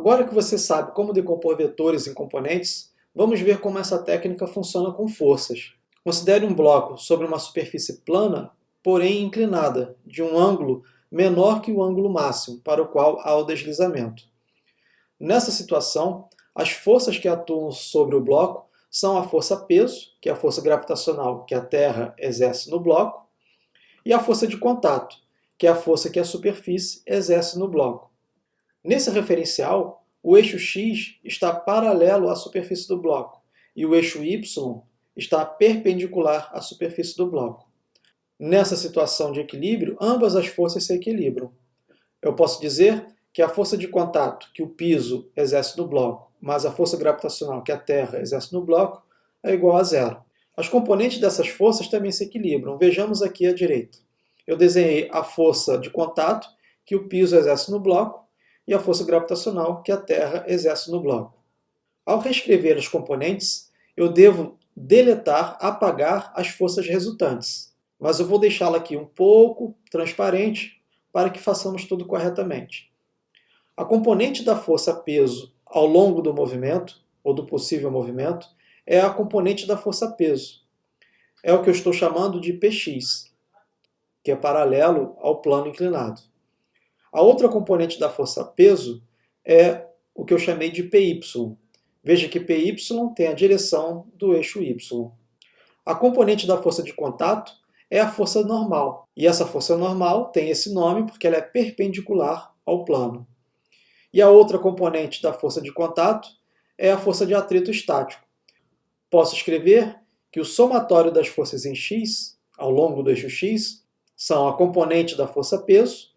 Agora que você sabe como decompor vetores em componentes, vamos ver como essa técnica funciona com forças. Considere um bloco sobre uma superfície plana, porém inclinada, de um ângulo menor que o ângulo máximo para o qual há o deslizamento. Nessa situação, as forças que atuam sobre o bloco são a força peso, que é a força gravitacional que a Terra exerce no bloco, e a força de contato, que é a força que a superfície exerce no bloco. Nesse referencial, o eixo x está paralelo à superfície do bloco e o eixo y está perpendicular à superfície do bloco. Nessa situação de equilíbrio, ambas as forças se equilibram. Eu posso dizer que a força de contato que o piso exerce no bloco, mais a força gravitacional que a Terra exerce no bloco, é igual a zero. As componentes dessas forças também se equilibram. Vejamos aqui à direita. Eu desenhei a força de contato que o piso exerce no bloco e a força gravitacional que a Terra exerce no bloco. Ao reescrever as componentes, eu devo deletar, apagar as forças resultantes. Mas eu vou deixá-la aqui um pouco transparente para que façamos tudo corretamente. A componente da força peso ao longo do movimento, ou do possível movimento, é a componente da força peso. É o que eu estou chamando de Px, que é paralelo ao plano inclinado. A outra componente da força peso é o que eu chamei de Py. Veja que Py tem a direção do eixo y. A componente da força de contato é a força normal. E essa força normal tem esse nome porque ela é perpendicular ao plano. E a outra componente da força de contato é a força de atrito estático. Posso escrever que o somatório das forças em x, ao longo do eixo x, são a componente da força peso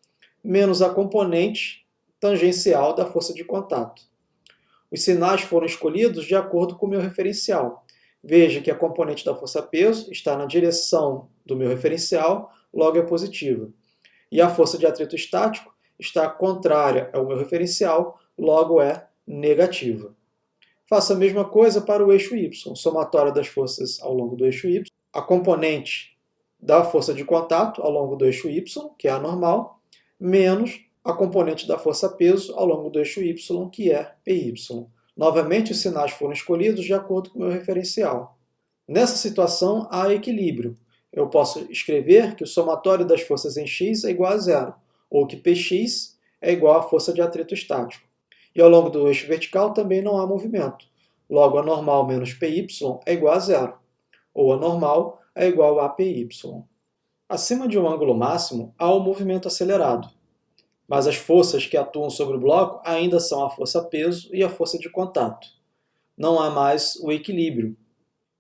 menos a componente tangencial da força de contato. Os sinais foram escolhidos de acordo com o meu referencial. Veja que a componente da força peso está na direção do meu referencial, logo é positiva. E a força de atrito estático está contrária ao meu referencial, logo é negativa. Faça a mesma coisa para o eixo y. Somatório das forças ao longo do eixo y. A componente da força de contato ao longo do eixo y, que é a normal, menos a componente da força peso ao longo do eixo y, que é Py. Novamente, os sinais foram escolhidos de acordo com o meu referencial. Nessa situação, há equilíbrio. Eu posso escrever que o somatório das forças em x é igual a zero, ou que Px é igual à força de atrito estático. E ao longo do eixo vertical também não há movimento. Logo, a normal menos Py é igual a zero, ou a normal é igual a Py. Acima de um ângulo máximo, há o movimento acelerado, mas as forças que atuam sobre o bloco ainda são a força-peso e a força de contato. Não há mais o equilíbrio,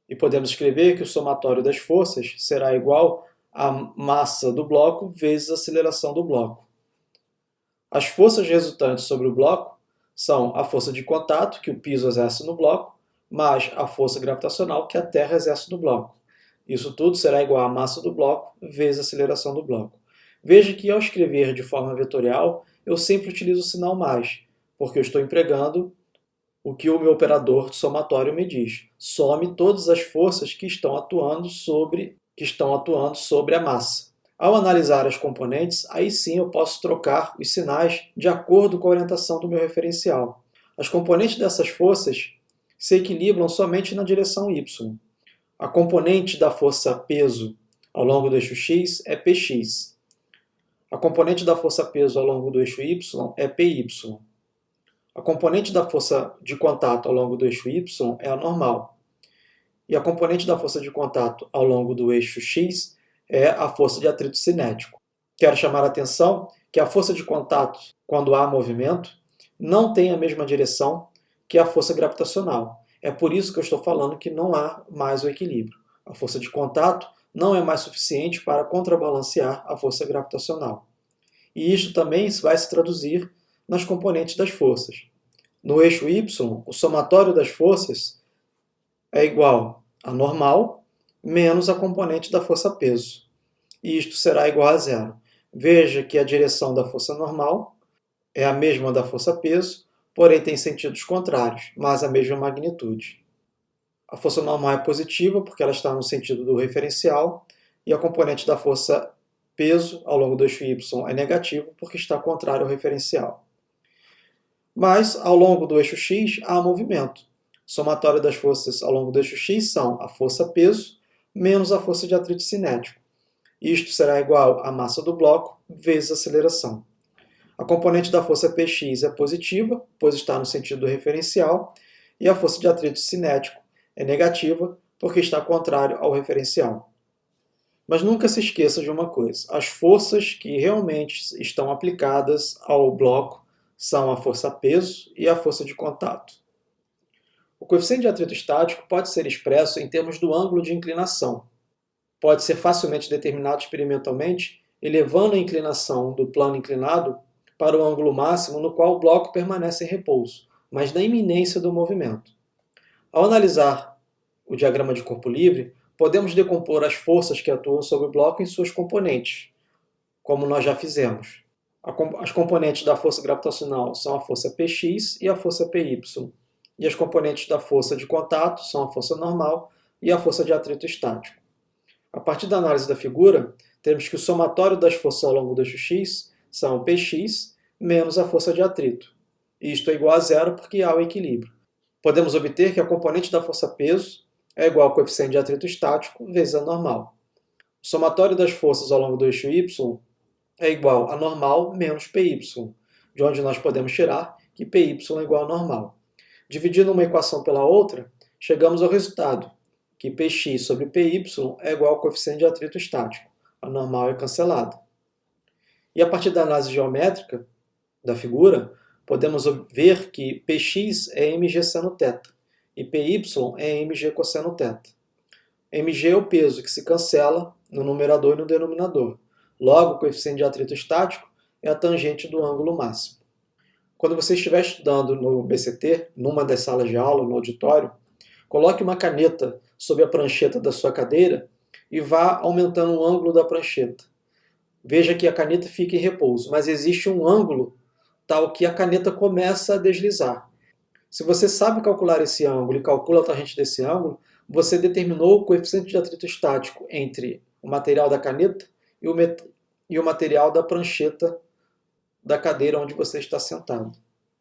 e podemos escrever que o somatório das forças será igual à massa do bloco vezes a aceleração do bloco. As forças resultantes sobre o bloco são a força de contato que o piso exerce no bloco, mais a força gravitacional que a Terra exerce no bloco. Isso tudo será igual à massa do bloco vezes a aceleração do bloco. Veja que ao escrever de forma vetorial, eu sempre utilizo o sinal mais, porque eu estou empregando o que o meu operador de somatório me diz. Some todas as forças que estão atuando sobre a massa. Ao analisar as componentes, aí sim eu posso trocar os sinais de acordo com a orientação do meu referencial. As componentes dessas forças se equilibram somente na direção y. A componente da força peso ao longo do eixo x é Px. A componente da força peso ao longo do eixo y é Py. A componente da força de contato ao longo do eixo y é a normal. E a componente da força de contato ao longo do eixo x é a força de atrito cinético. Quero chamar a atenção que a força de contato, quando há movimento, não tem a mesma direção que a força gravitacional. É por isso que eu estou falando que não há mais o equilíbrio. A força de contato não é mais suficiente para contrabalancear a força gravitacional. E isso também vai se traduzir nas componentes das forças. No eixo y, o somatório das forças é igual a normal menos a componente da força peso. E isto será igual a zero. Veja que a direção da força normal é a mesma da força peso, porém tem sentidos contrários, mas a mesma magnitude. A força normal é positiva porque ela está no sentido do referencial, e a componente da força peso ao longo do eixo y é negativo porque está contrário ao referencial. Mas, ao longo do eixo x, há movimento. O somatório das forças ao longo do eixo x são a força-peso menos a força de atrito cinético. Isto será igual à massa do bloco vezes a aceleração. A componente da força Px é positiva, pois está no sentido do referencial, e a força de atrito cinético é negativa, porque está contrário ao referencial. Mas nunca se esqueça de uma coisa: as forças que realmente estão aplicadas ao bloco são a força-peso e a força de contato. O coeficiente de atrito estático pode ser expresso em termos do ângulo de inclinação. Pode ser facilmente determinado experimentalmente, elevando a inclinação do plano inclinado para o ângulo máximo no qual o bloco permanece em repouso, mas na iminência do movimento. Ao analisar o diagrama de corpo livre, podemos decompor as forças que atuam sobre o bloco em suas componentes, como nós já fizemos. As componentes da força gravitacional são a força Px e a força Py, e as componentes da força de contato são a força normal e a força de atrito estático. A partir da análise da figura, temos que o somatório das forças ao longo do eixo x são o Px menos a força de atrito. Isto é igual a zero porque há o equilíbrio. Podemos obter que a componente da força-peso é igual ao coeficiente de atrito estático vezes a normal. O somatório das forças ao longo do eixo y é igual a normal menos Py, de onde nós podemos tirar que Py é igual a normal. Dividindo uma equação pela outra, chegamos ao resultado, que Px sobre Py é igual ao coeficiente de atrito estático. A normal é cancelada. E a partir da análise geométrica da figura, podemos ver que Px é mg seno θ e Py é mg cosseno θ. Mg é o peso que se cancela no numerador e no denominador. Logo, o coeficiente de atrito estático é a tangente do ângulo máximo. Quando você estiver estudando no BCT, numa das salas de aula, no auditório, coloque uma caneta sobre a prancheta da sua cadeira e vá aumentando o ângulo da prancheta. Veja que a caneta fica em repouso, mas existe um ângulo tal que a caneta começa a deslizar. Se você sabe calcular esse ângulo e calcula a tangente desse ângulo, você determinou o coeficiente de atrito estático entre o material da caneta e o material da prancheta da cadeira onde você está sentado.